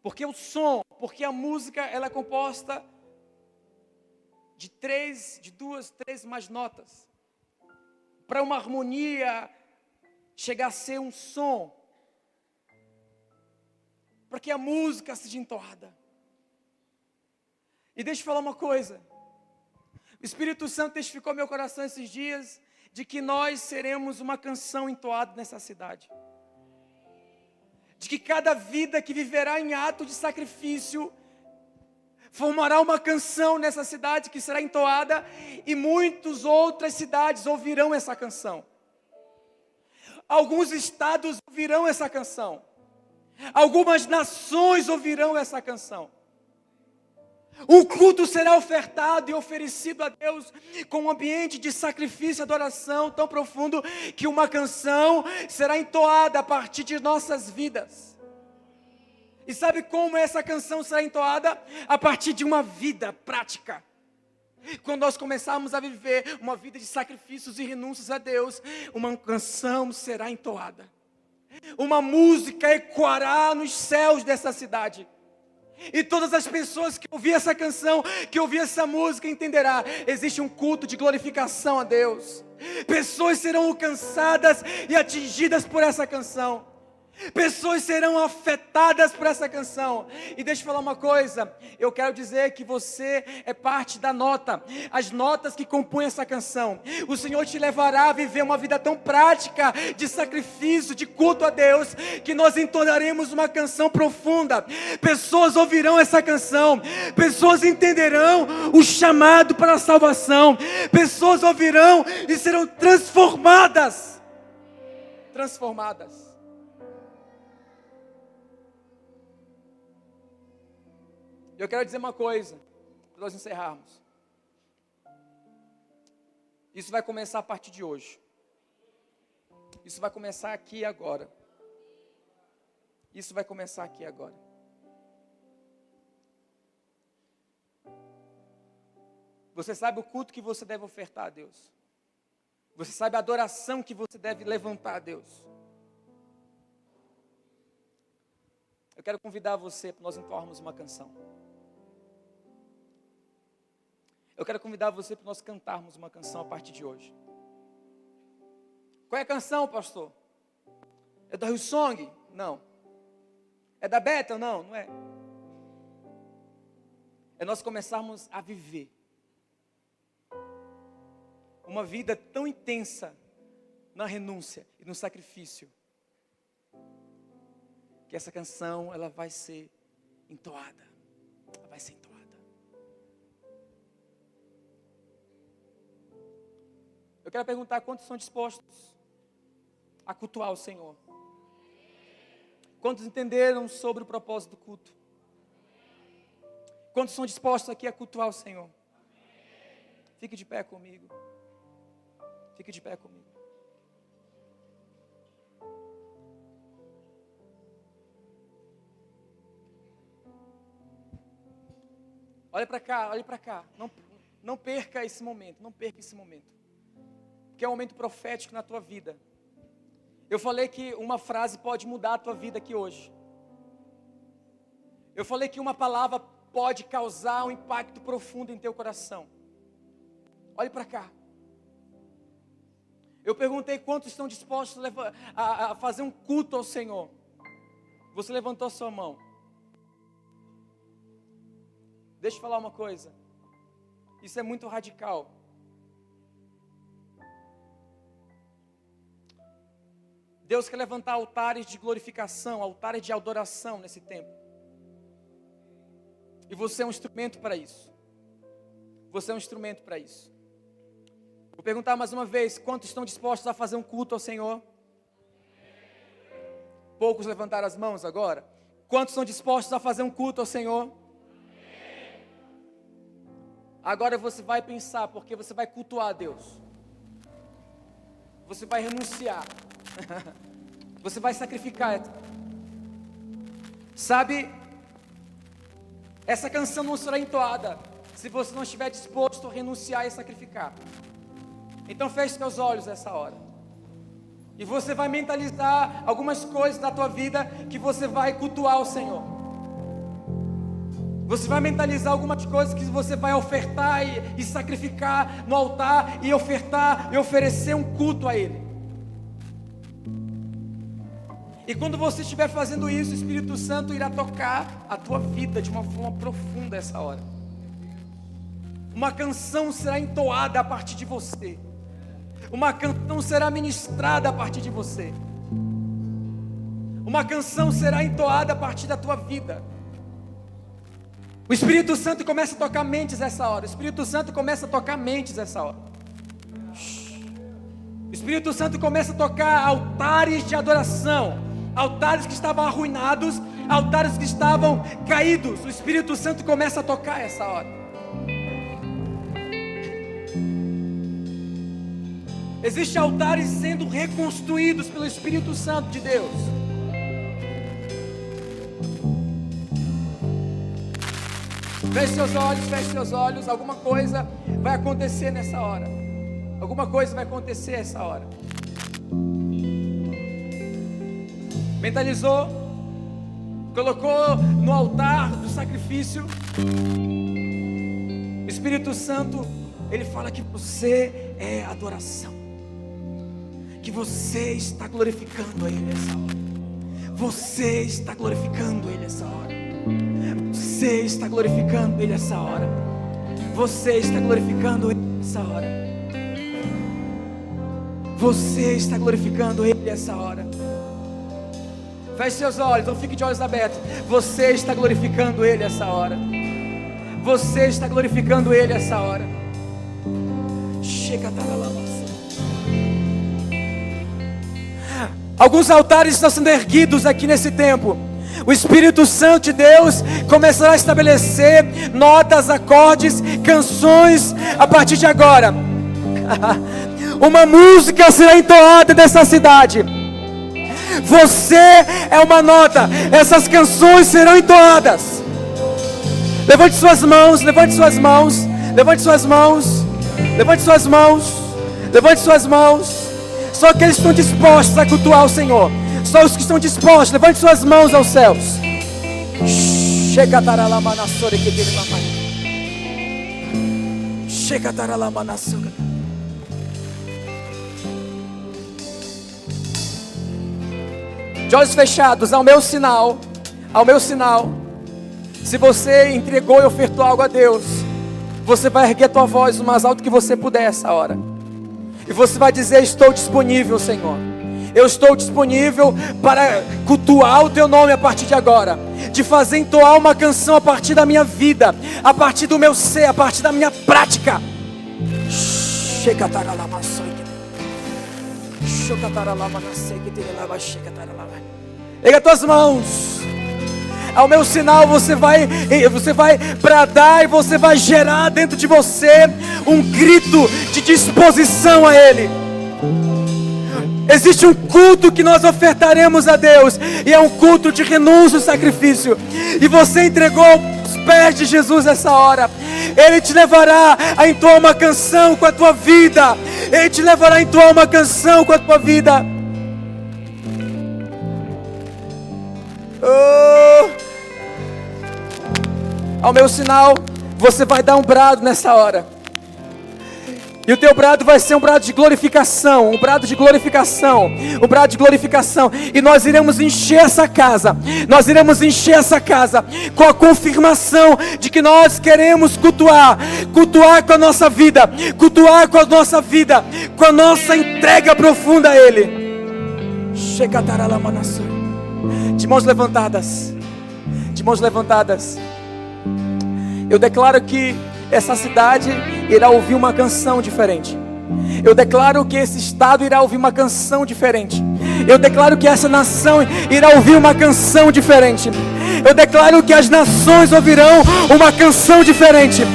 Porque o som, porque a música, ela é composta de duas, três mais notas. Para uma harmonia chegar a ser um som. Para que a música seja entoada. E deixa eu falar uma coisa. O Espírito Santo testificou meu coração esses dias de que nós seremos uma canção entoada nessa cidade. De que cada vida que viverá em ato de sacrifício formará uma canção nessa cidade que será entoada e muitas outras cidades ouvirão essa canção. Alguns estados ouvirão essa canção. Algumas nações ouvirão essa canção. Um culto será ofertado e oferecido a Deus com um ambiente de sacrifício e adoração tão profundo que uma canção será entoada a partir de nossas vidas. E sabe como essa canção será entoada? A partir de uma vida prática. Quando nós começarmos a viver uma vida de sacrifícios e renúncias a Deus, uma canção será entoada. Uma música ecoará nos céus dessa cidade. E todas as pessoas que ouvir essa canção, que ouvir essa música, entenderá, existe um culto de glorificação a Deus. Pessoas serão alcançadas e atingidas por essa canção. Pessoas serão afetadas por essa canção. E deixa eu falar uma coisa. Eu quero dizer que você é parte da nota. As notas que compõem essa canção. O Senhor te levará a viver uma vida tão prática de sacrifício, de culto a Deus, que nós entonaremos uma canção profunda. Pessoas ouvirão essa canção. Pessoas entenderão o chamado para a salvação. Pessoas ouvirão e serão transformadas. Transformadas. Eu quero dizer uma coisa, para nós encerrarmos. Isso vai começar a partir de hoje. Isso vai começar aqui e agora. Isso vai começar aqui e agora. Você sabe o culto que você deve ofertar a Deus. Você sabe a adoração que você deve levantar a Deus. Eu quero convidar você para nós entoarmos uma canção. Eu quero convidar você para nós cantarmos uma canção a partir de hoje. Qual é a canção, pastor? É da Hillsong? Não. É da Bethel? Não, não é. É nós começarmos a viver uma vida tão intensa na renúncia e no sacrifício, que essa canção ela vai ser entoada. Ela vai ser entoada. Eu quero perguntar quantos estão dispostos a cultuar o Senhor? Quantos entenderam sobre o propósito do culto? Quantos estão dispostos aqui a cultuar o Senhor? Fique de pé comigo. Fique de pé comigo. Olha para cá, olha para cá. Não perca esse momento, não perca esse momento. Porque é um momento profético na tua vida. Eu falei que uma frase pode mudar a tua vida aqui hoje. Eu falei que uma palavra pode causar um impacto profundo em teu coração. Olhe para cá. Eu perguntei quantos estão dispostos a fazer um culto ao Senhor. Você levantou a sua mão. Deixa eu falar uma coisa. Isso é muito radical. Deus quer levantar altares de glorificação, altares de adoração nesse tempo. E você é um instrumento para isso. Você é um instrumento para isso. Vou perguntar mais uma vez, quantos estão dispostos a fazer um culto ao Senhor? Poucos levantaram as mãos agora. Quantos estão dispostos a fazer um culto ao Senhor? Agora você vai pensar, porque você vai cultuar a Deus. Você vai renunciar. Você vai sacrificar. Sabe, essa canção não será entoada se você não estiver disposto a renunciar e sacrificar. Então feche seus olhos nessa hora. E você vai mentalizar algumas coisas da tua vida que você vai cultuar ao Senhor. Você vai mentalizar algumas coisas que você vai ofertar e sacrificar no altar, e ofertar e oferecer um culto a Ele. E quando você estiver fazendo isso, o Espírito Santo irá tocar a tua vida de uma forma profunda essa hora. Uma canção será entoada a partir de você. Uma canção será ministrada a partir de você. Uma canção será entoada a partir da tua vida. O Espírito Santo começa a tocar mentes nessa hora. O Espírito Santo começa a tocar mentes nessa hora. O Espírito Santo começa a tocar altares de adoração. Altares que estavam arruinados, altares que estavam caídos. O Espírito Santo começa a tocar essa hora. Existem altares sendo reconstruídos pelo Espírito Santo de Deus. Feche seus olhos, feche seus olhos. Alguma coisa vai acontecer nessa hora. Alguma coisa vai acontecer nessa hora. Mentalizou, colocou no altar do sacrifício. O Espírito Santo, Ele fala que você é adoração, que você está glorificando Ele nessa hora. Você está glorificando Ele nessa hora. Você está glorificando Ele nessa hora. Você está glorificando Ele nessa hora. Você está glorificando Ele nessa hora. Feche seus olhos, não fique de olhos abertos. Você está glorificando Ele essa hora. Você está glorificando Ele essa hora. Chega, alguns altares estão sendo erguidos aqui nesse tempo. O Espírito Santo de Deus começará a estabelecer notas, acordes, canções a partir de agora. Uma música será entoada nessa cidade. Você é uma nota. Essas canções serão entoadas. Levante suas mãos, levante suas mãos, levante suas mãos, levante suas mãos, levante suas mãos. Só aqueles que estão dispostos a cultuar o Senhor. Só os que estão dispostos, levante suas mãos aos céus. Chega taralama na sora que dele mamãe. Chega taralama na sora. De olhos fechados, ao meu sinal, se você entregou e ofertou algo a Deus, você vai erguer a tua voz o mais alto que você puder essa hora, e você vai dizer: estou disponível, Senhor, eu estou disponível para cultuar o teu nome a partir de agora, de fazer entoar uma canção a partir da minha vida, a partir do meu ser, a partir da minha prática. Chega taralama sora. Erga as tuas mãos. Ao meu sinal você vai bradar e você vai gerar dentro de você um grito de disposição a Ele. Existe um culto que nós ofertaremos a Deus, e é um culto de renúncia e sacrifício. E você entregou aos pés de Jesus essa hora. Ele te levará a entoar uma canção com a tua vida. Ele te levará a entoar uma canção com a tua vida. Ao meu sinal, você vai dar um brado nessa hora. E o teu brado vai ser um brado de glorificação, um brado de glorificação, um brado de glorificação. E nós iremos encher essa casa, nós iremos encher essa casa com a confirmação de que nós queremos cultuar com a nossa vida, cultuar com a nossa vida, com a nossa entrega profunda a Ele. De mãos levantadas, de mãos levantadas. Eu declaro que essa cidade irá ouvir uma canção diferente. Eu declaro que esse estado irá ouvir uma canção diferente. Eu declaro que essa nação irá ouvir uma canção diferente. Eu declaro que as nações ouvirão uma canção diferente.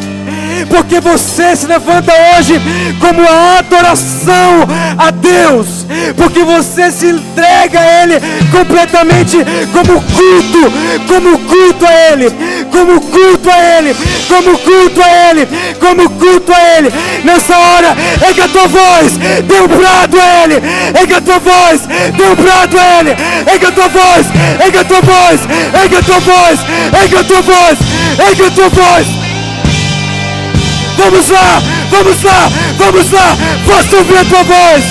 Porque você se levanta hoje como a adoração a Deus. Porque você se entrega a Ele completamente como culto a Ele, como culto a Ele, como culto a Ele, como culto a Ele. Nessa hora, erga a tua voz, dê um brado a Ele, erga a tua voz, dê um brado a Ele, erga a tua voz, erga a tua voz, erga a tua voz, erga a tua voz, erga a tua voz. Vamos lá, vamos lá, vamos lá, faça ouvir a tua voz.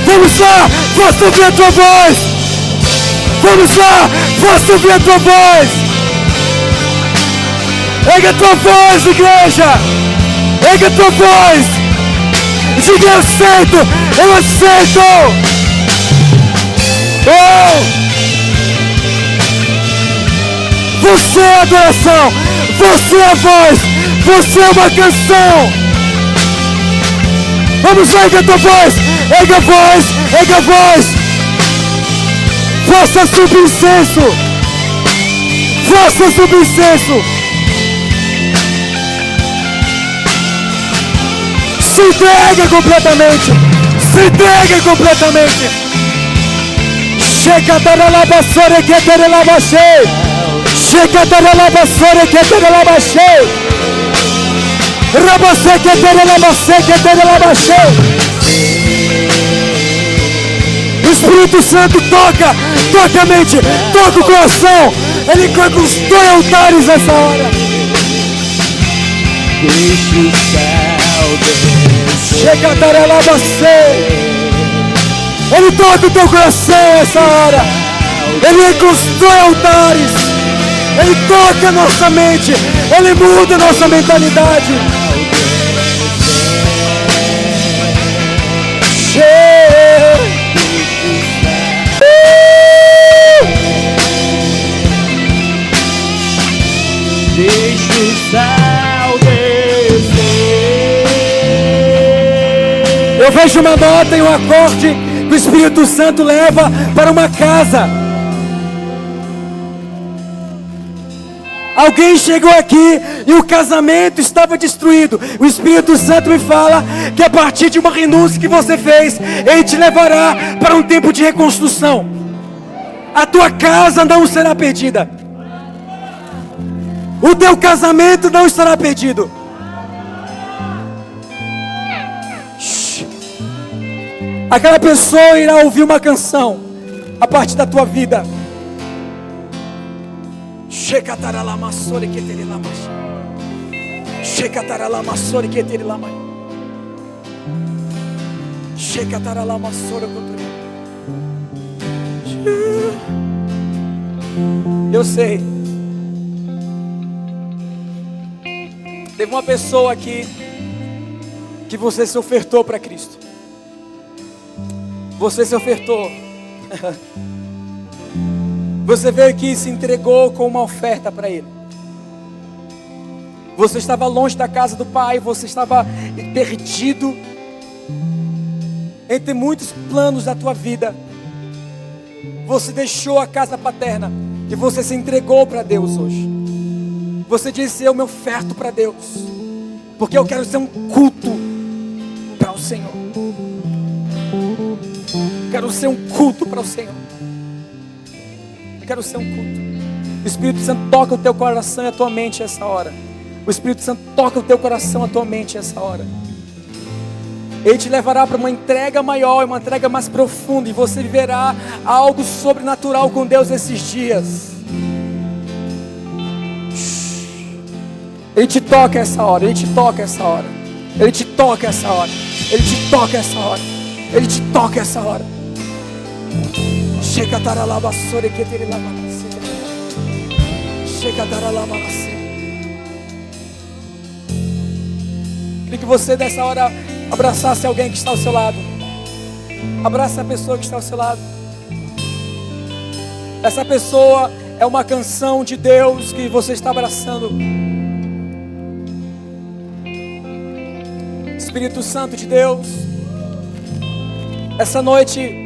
Vamos lá, faça ouvir a tua voz. Vamos lá, faça ouvir a tua voz. Erga a tua voz, igreja. Erga a tua voz. Diga: eu aceito, eu aceito. Oh! Você é adoração, você é a voz, você é uma canção. Vamos lá, erga a tua voz, erga a voz, erga a voz. Faça subir incenso, faça subir incenso. Se entrega completamente, se entrega completamente. Chega da la basura que ter la baixei. Chega da la basura que ter la baixei. Rabose que ter la baixei, que ter la baixei. Espírito Santo toca, toca a mente, toca o coração. Ele constrói altares nessa hora. Deixa o céu descer. Chega da la basei. Ele toca o teu coração nessa hora. Ele constrói altares. Ele toca a nossa mente. Ele muda a nossa mentalidade. Deixa o céu descer. Eu vejo uma nota e um acorde que o Espírito Santo leva para uma casa. Alguém chegou aqui e o casamento estava destruído. O Espírito Santo me fala que a partir de uma renúncia que você fez, Ele te levará para um tempo de reconstrução. A tua casa não será perdida. O teu casamento não estará perdido. Aquela pessoa irá ouvir uma canção a partir da tua vida. Checataralamassore que ter lama. Checataralamassore que ter lama. Checataralamassore que eu sei. Teve uma pessoa aqui que você se ofertou para Cristo. Você se ofertou. Você veio aqui e se entregou com uma oferta para Ele. Você estava longe da casa do Pai, você estava perdido. Entre muitos planos da tua vida, você deixou a casa paterna e você se entregou para Deus hoje. Você disse: eu me oferto para Deus, porque eu quero ser um culto para o Senhor. Quero ser um culto para o Senhor. Eu quero ser um culto. O Espírito Santo toca o teu coração e a tua mente essa hora. O Espírito Santo toca o teu coração e a tua mente essa hora. Ele te levará para uma entrega maior, uma entrega mais profunda, e você viverá algo sobrenatural com Deus esses dias. Ele te toca essa hora, Ele te toca essa hora, Ele te toca essa hora, Ele te toca essa hora, Ele te toca essa hora. Chega para lá, vassoura que ele lava. Chega para lá, vassoura. Queria que você dessa hora abraçasse alguém que está ao seu lado. Abraça a pessoa que está ao seu lado. Essa pessoa é uma canção de Deus que você está abraçando. Espírito Santo de Deus, essa noite,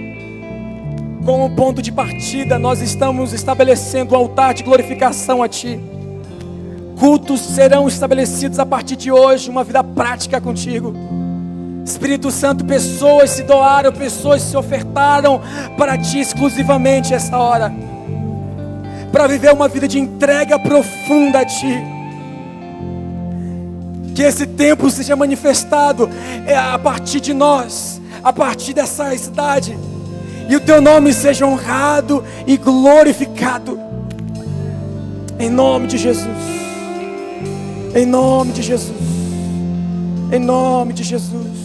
como ponto de partida, nós estamos estabelecendo um altar de glorificação a Ti. Cultos serão estabelecidos a partir de hoje, uma vida prática contigo. Espírito Santo, pessoas se doaram, pessoas se ofertaram para Ti exclusivamente essa hora, para viver uma vida de entrega profunda a Ti. Que esse tempo seja manifestado a partir de nós, a partir dessa cidade, e o Teu nome seja honrado e glorificado, em nome de Jesus, em nome de Jesus, em nome de Jesus.